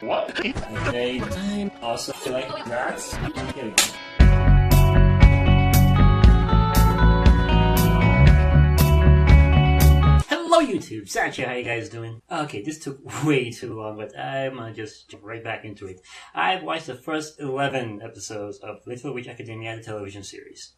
What? Okay, time. Also, like that. Here we go. Hello YouTube, Sancho, how you guys doing? Okay, this took way too long, but I'm gonna just jump right back into it. I've watched the first 11 episodes of Little Witch Academia, the television series.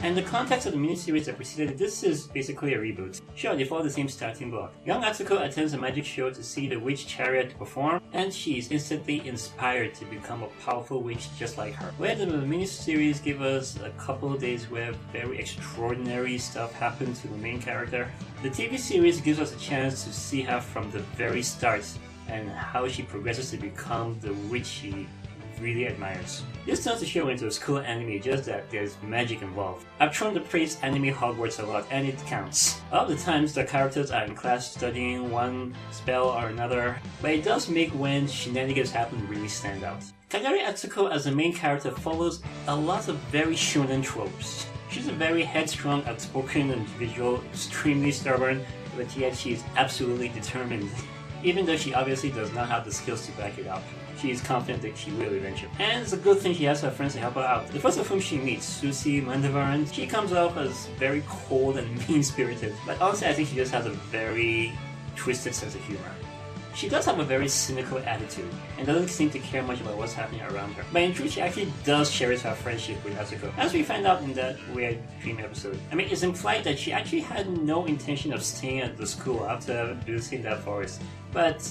And the context of the miniseries that preceded this is basically a reboot. Sure, they follow the same starting block. Young Atsuko attends a magic show to see the witch chariot perform, and she is instantly inspired to become a powerful witch just like her. Where the miniseries give us a couple of days where very extraordinary stuff happens to the main character, the TV series gives us a chance to see her from the very start and how she progresses to become the witch she really admires. This turns the show into a school anime, just that there's magic involved. I've thrown the phrase anime Hogwarts a lot, and it counts. A lot of the times the characters are in class studying one spell or another, but it does make when shenanigans happen really stand out. Kagari Atsuko as the main character follows a lot of very shonen tropes. She's a very headstrong, outspoken individual, extremely stubborn, but yet she is absolutely determined. Even though she obviously does not have the skills to back it up. She is confident that she will eventually. And it's a good thing she has her friends to help her out. The first of whom she meets, Susie Mandavaran, she comes off as very cold and mean-spirited, but honestly I think she just has a very twisted sense of humor. She does have a very cynical attitude, and doesn't seem to care much about what's happening around her. But in truth, she actually does cherish her friendship with Atsuko, as we find out in that weird dream episode. I mean, it's implied that she actually had no intention of staying at the school after visiting that forest, but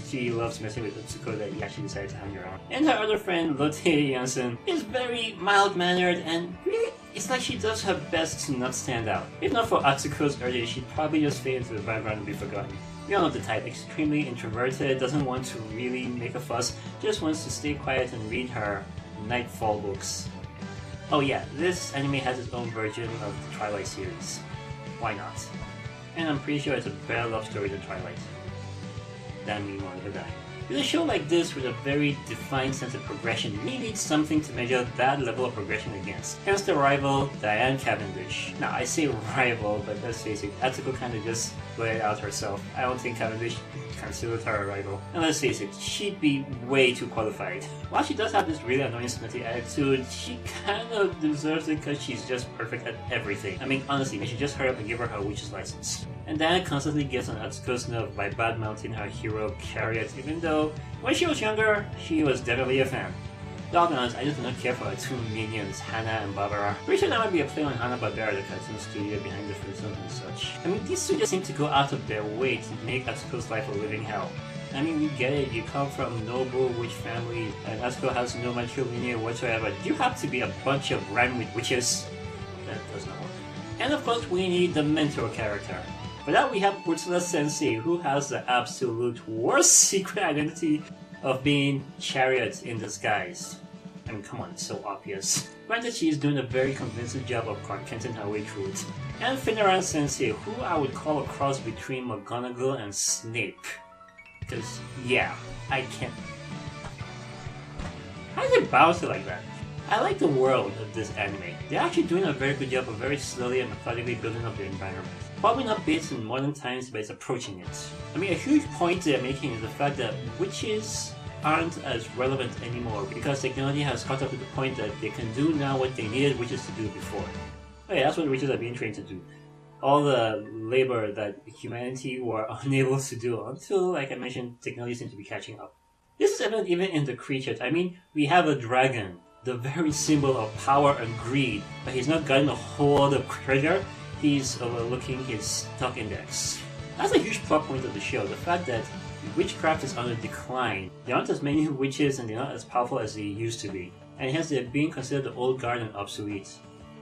she loves messing with Atsuko that he actually decided to hang around. And her other friend, Lotte Janssen, is very mild-mannered and really, it's like she does her best to not stand out. If not for Atsuko's urges, she'd probably just fade into the background and be forgotten. We all know the type, extremely introverted, doesn't want to really make a fuss, just wants to stay quiet and read her Nightfall books. Oh yeah, this anime has its own version of the Twilight series. Why not? And I'm pretty sure it's a better love story than Twilight. Than me wanting to die. With a show like this with a very defined sense of progression, we need something to measure that level of progression against. Hence the rival, Diane Cavendish. Now I say rival, but let's face it, Atsuko kinda just let it out herself. I don't think Cavendish considers her a rival. And let's face it, she'd be way too qualified. While she does have this really annoying snotty attitude, she kind of deserves it because she's just perfect at everything. I mean, honestly, they should just hurry up and give her witch's license. And Diane constantly gets on Atsuko's nerve by bad-mouthing her hero chariot, even though when she was younger, she was definitely a fan. Dog honest, I just do not care for her two minions, Hannah and Barbara. Pretty sure that might be a play on Hanna-Barbera, the cartoon studio behind the Flintstones and such. I mean, these two just seem to go out of their way to make Atsuko's life a living hell. I mean, we get it, you come from noble witch family, and Atsuko has no matrilineal whatsoever. You have to be a bunch of ran-with witches. That does not work. And of course, we need the mentor character. For that we have Ursula Sensei, who has the absolute worst secret identity of being Chariot in disguise. I mean, come on, it's so obvious. Granted, she is doing a very convincing job of contenting her way through it. And Finneran Sensei, who I would call a cross between McGonagall and Snape. Because, yeah, I can't... How did it bounce it like that? I like the world of this anime. They're actually doing a very good job of very slowly and methodically building up the environment. Probably not based in modern times, but it's approaching it. I mean, a huge point they're making is the fact that witches aren't as relevant anymore because technology has caught up to the point that they can do now what they needed witches to do before. Oh yeah, that's what witches are being trained to do. All the labor that humanity were unable to do until, like I mentioned, technology seems to be catching up. This is evident even in the creatures. I mean, we have a dragon, the very symbol of power and greed, but he's not gotten a whole lot of treasure. He's overlooking his stock index. That's a huge plot point of the show, the fact that witchcraft is on a decline. There aren't as many witches and they're not as powerful as they used to be, and hence they're being considered the old guard and obsolete.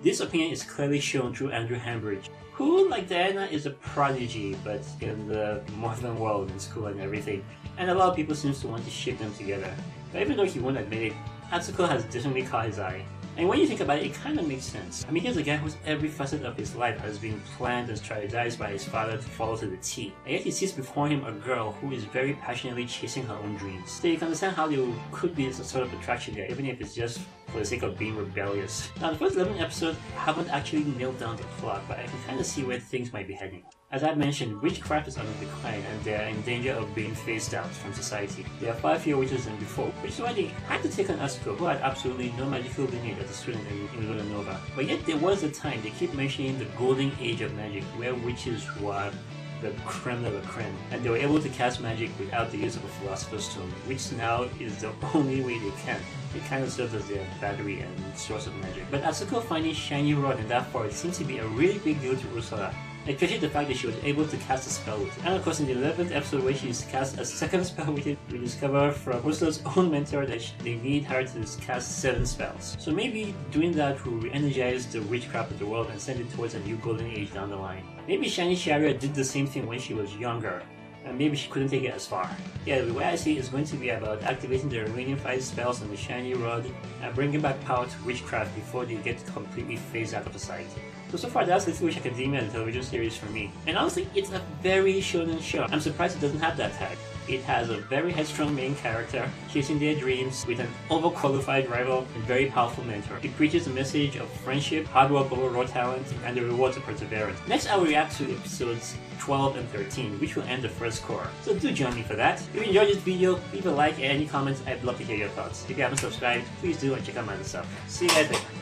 This opinion is clearly shown through Andrew Hambridge, who, like Diana, is a prodigy, but in the modern world, in school and everything, and a lot of people seem to want to ship them together. But even though he won't admit it, Atsuko has definitely caught his eye. And when you think about it, it kind of makes sense. I mean, here's a guy whose every facet of his life has been planned and strategized by his father to follow to the T. And yet he sees before him a girl who is very passionately chasing her own dreams. So you can understand how there could be some sort of attraction there, even if it's just for the sake of being rebellious. Now, the first 11 episodes haven't actually nailed down the plot, but I can kind of see where things might be heading. As I mentioned, witchcraft is on the decline and they are in danger of being phased out from society. There are far fewer witches than before, which is why they had to take on Asuko, who had absolutely no magical lineage as a student in Luna Nova. But yet there was a time, they keep mentioning the golden age of magic, where witches were the creme de la creme, and they were able to cast magic without the use of a Philosopher's Stone, which now is the only way they can. It kind of serves as their battery and source of magic. But Asuko finding Shiny Rod in that forest seems to be a really big deal to Ursula, especially the fact that she was able to cast a spell with it. And of course in the 11th episode where she cast a second spell with it, we discover from Ursula's own mentor that they need her to cast 7 spells. So maybe doing that will re-energize the witchcraft of the world and send it towards a new golden age down the line. Maybe Shiny Chariot did the same thing when she was younger, and maybe she couldn't take it as far. Yeah, the way I see it is going to be about activating the remaining 5 spells on the Shiny Rod and bringing back power to witchcraft before they get completely phased out of society. So far that's Little Witch Academia, the television series for me. And honestly, it's a very shonen show. I'm surprised it doesn't have that tag. It has a very headstrong main character, chasing their dreams with an overqualified rival and very powerful mentor. It preaches a message of friendship, hard work over raw talent, and the rewards of perseverance. Next I will react to episodes 12 and 13, which will end the first core. So do join me for that. If you enjoyed this video, leave a like and any comments. I'd love to hear your thoughts. If you haven't subscribed, please do and check out my other stuff. See you guys later.